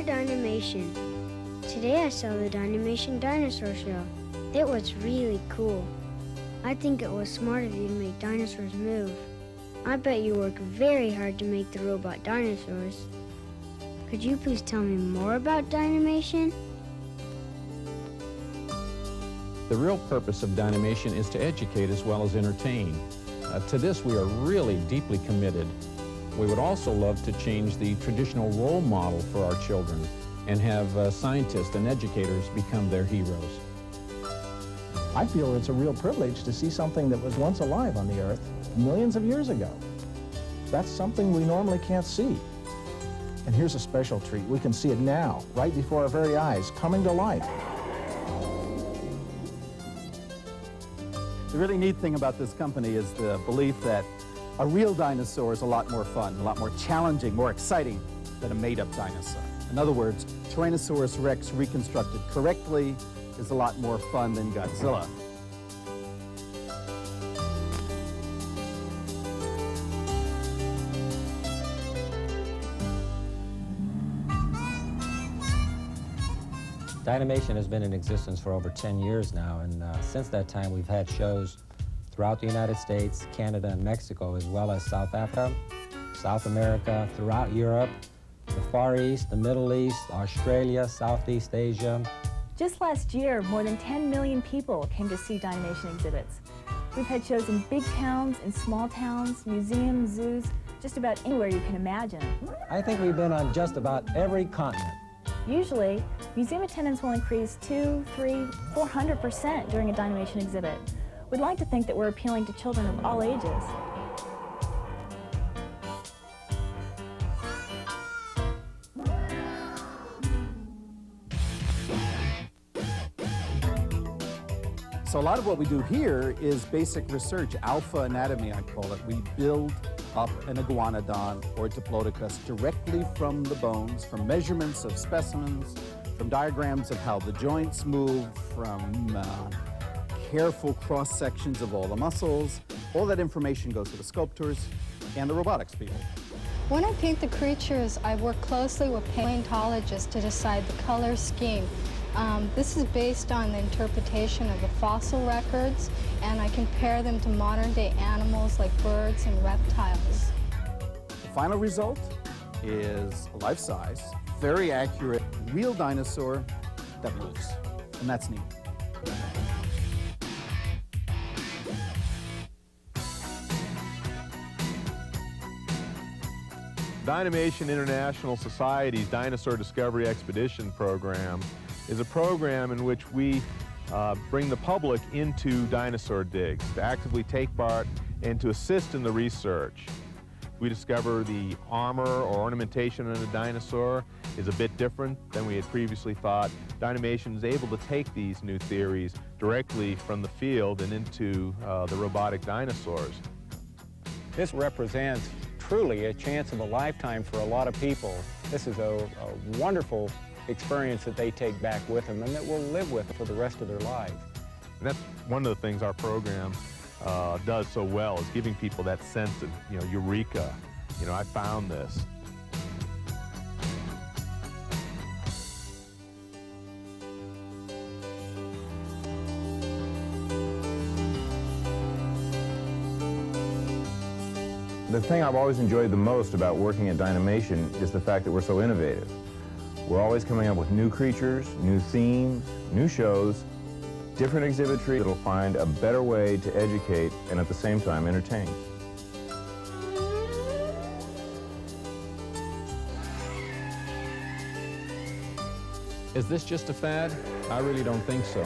Dynamation. Today I saw the Dynamation dinosaur show. It was really cool. I think it was smart of you to make dinosaurs move. I bet you worked very hard to make the robot dinosaurs. Could you please tell me more about Dynamation? The real purpose of Dynamation is to educate as well as entertain. To this we are really deeply committed. We would also love to change the traditional role model for our children and have scientists and educators become their heroes. I feel it's a real privilege to see something that was once alive on the Earth millions of years ago. That's something we normally can't see. And here's a special treat. We can see it now, right before our very eyes, coming to life. The really neat thing about this company is the belief that a real dinosaur is a lot more fun, a lot more challenging, more exciting than a made-up dinosaur. In other words, Tyrannosaurus Rex reconstructed correctly is a lot more fun than Godzilla. Dynamation has been in existence for over 10 years now, and since that time we've had shows throughout the United States, Canada, and Mexico, as well as South Africa, South America, throughout Europe, the Far East, the Middle East, Australia, Southeast Asia. Just last year, more than 10 million people came to see Dynamation exhibits. We've had shows in big towns, in small towns, museums, zoos, just about anywhere you can imagine. I think we've been on just about every continent. Usually, museum attendance will increase 200, 300, 400% during a Dynamation exhibit. We'd like to think that we're appealing to children of all ages. So a lot of what we do here is basic research, alpha anatomy I call it. We build up an iguanodon or Diplodocus directly from the bones, from measurements of specimens, from diagrams of how the joints move, from careful cross-sections of all the muscles. All that information goes to the sculptors and the robotics people. When I paint the creatures, I work closely with paleontologists to decide the color scheme. This is based on the interpretation of the fossil records, and I compare them to modern-day animals like birds and reptiles. The final result is a life-size, very accurate, real dinosaur that moves, and that's neat. Dinamation International Society's Dinosaur Discovery Expedition program is a program in which we bring the public into dinosaur digs to actively take part and to assist in the research. We discover the armor or ornamentation of a dinosaur is a bit different than we had previously thought. Dynamation is able to take these new theories directly from the field and into the robotic dinosaurs. This represents truly a chance of a lifetime for a lot of people. This is a wonderful experience that they take back with them and that will live with for the rest of their lives. And that's one of the things our program does so well, is giving people that sense of, eureka. I found this. The thing I've always enjoyed the most about working at Dynamation is the fact that we're so innovative. We're always coming up with new creatures, new themes, new shows, different exhibitry that'll find a better way to educate and at the same time entertain. Is this just a fad? I really don't think so.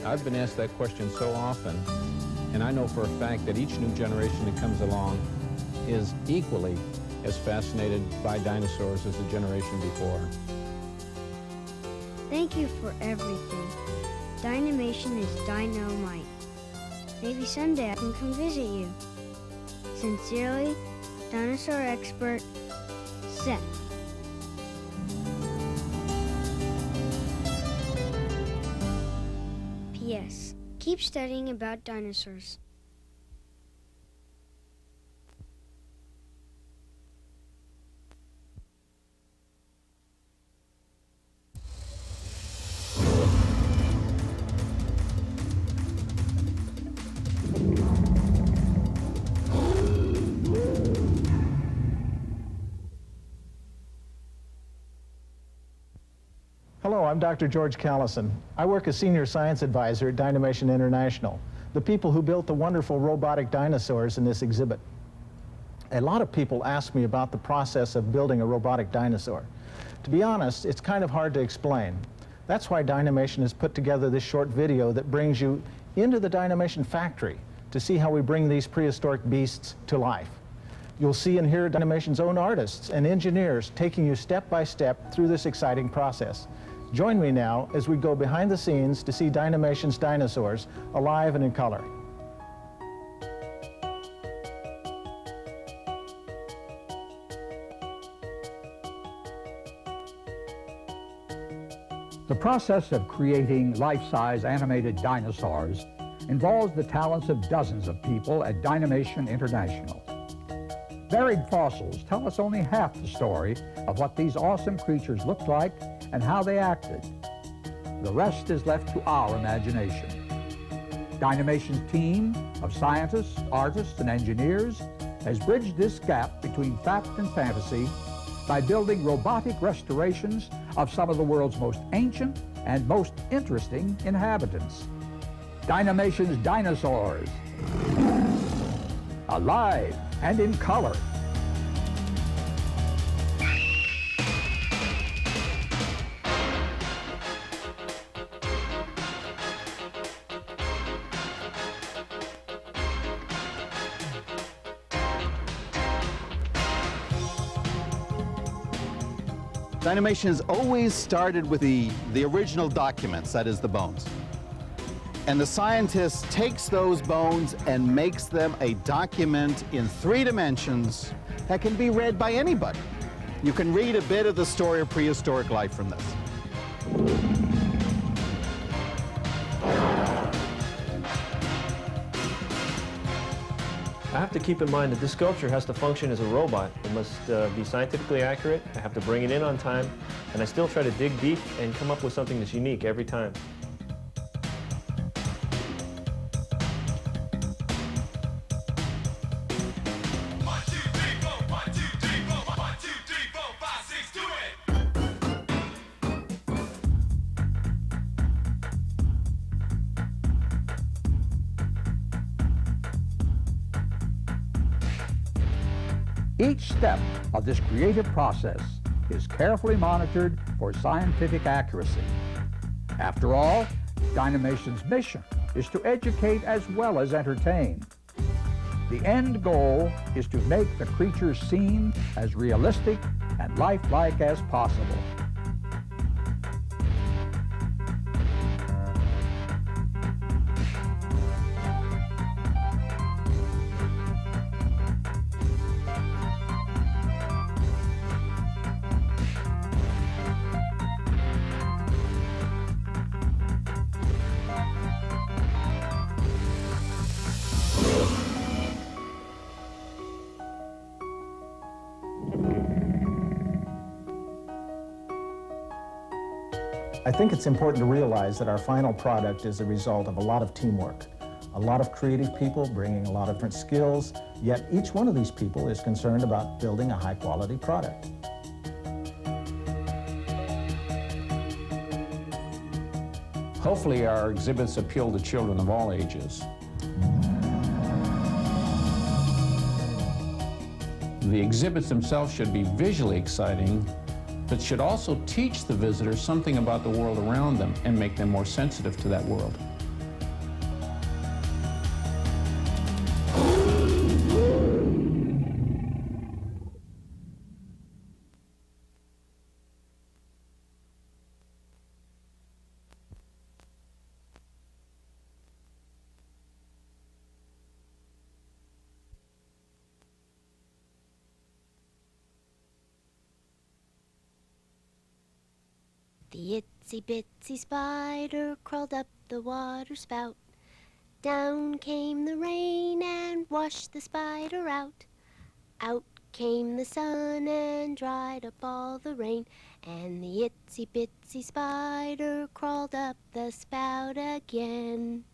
I've been asked that question so often, and I know for a fact that each new generation that comes along is equally as fascinated by dinosaurs as the generation before. Thank you for everything. Dynamation is dynamite. Maybe someday I can come visit you. Sincerely, dinosaur expert, Seth. P.S. Keep studying about dinosaurs. I'm Dr. George Callison. I work as Senior Science Advisor at Dynamation International, the people who built the wonderful robotic dinosaurs in this exhibit. A lot of people ask me about the process of building a robotic dinosaur. To be honest, it's kind of hard to explain. That's why Dynamation has put together this short video that brings you into the Dynamation factory to see how we bring these prehistoric beasts to life. You'll see and hear Dynamation's own artists and engineers taking you step by step through this exciting process. Join me now as we go behind the scenes to see Dynamation's dinosaurs alive and in color. The process of creating life-size animated dinosaurs involves the talents of dozens of people at Dynamation International. Buried fossils tell us only half the story of what these awesome creatures looked like and how they acted. The rest is left to our imagination. Dynamation's team of scientists, artists, and engineers has bridged this gap between fact and fantasy by building robotic restorations of some of the world's most ancient and most interesting inhabitants. Dynamation's dinosaurs, alive and in color. Dynamation has always started with the original documents, that is the bones. And the scientist takes those bones and makes them a document in 3 dimensions that can be read by anybody. You can read a bit of the story of prehistoric life from this. I have to keep in mind that this sculpture has to function as a robot. It must be scientifically accurate. I have to bring it in on time, and I still try to dig deep and come up with something that's unique every time. Each step of this creative process is carefully monitored for scientific accuracy. After all, Dynamation's mission is to educate as well as entertain. The end goal is to make the creatures seem as realistic and lifelike as possible. I think it's important to realize that our final product is a result of a lot of teamwork, a lot of creative people bringing a lot of different skills, yet each one of these people is concerned about building a high-quality product. Hopefully our exhibits appeal to children of all ages. The exhibits themselves should be visually exciting, but should also teach the visitors something about the world around them and make them more sensitive to that world. The itsy bitsy spider crawled up the water spout. Down came the rain and washed the spider out. Out came the sun and dried up all the rain. And the itsy bitsy spider crawled up the spout again.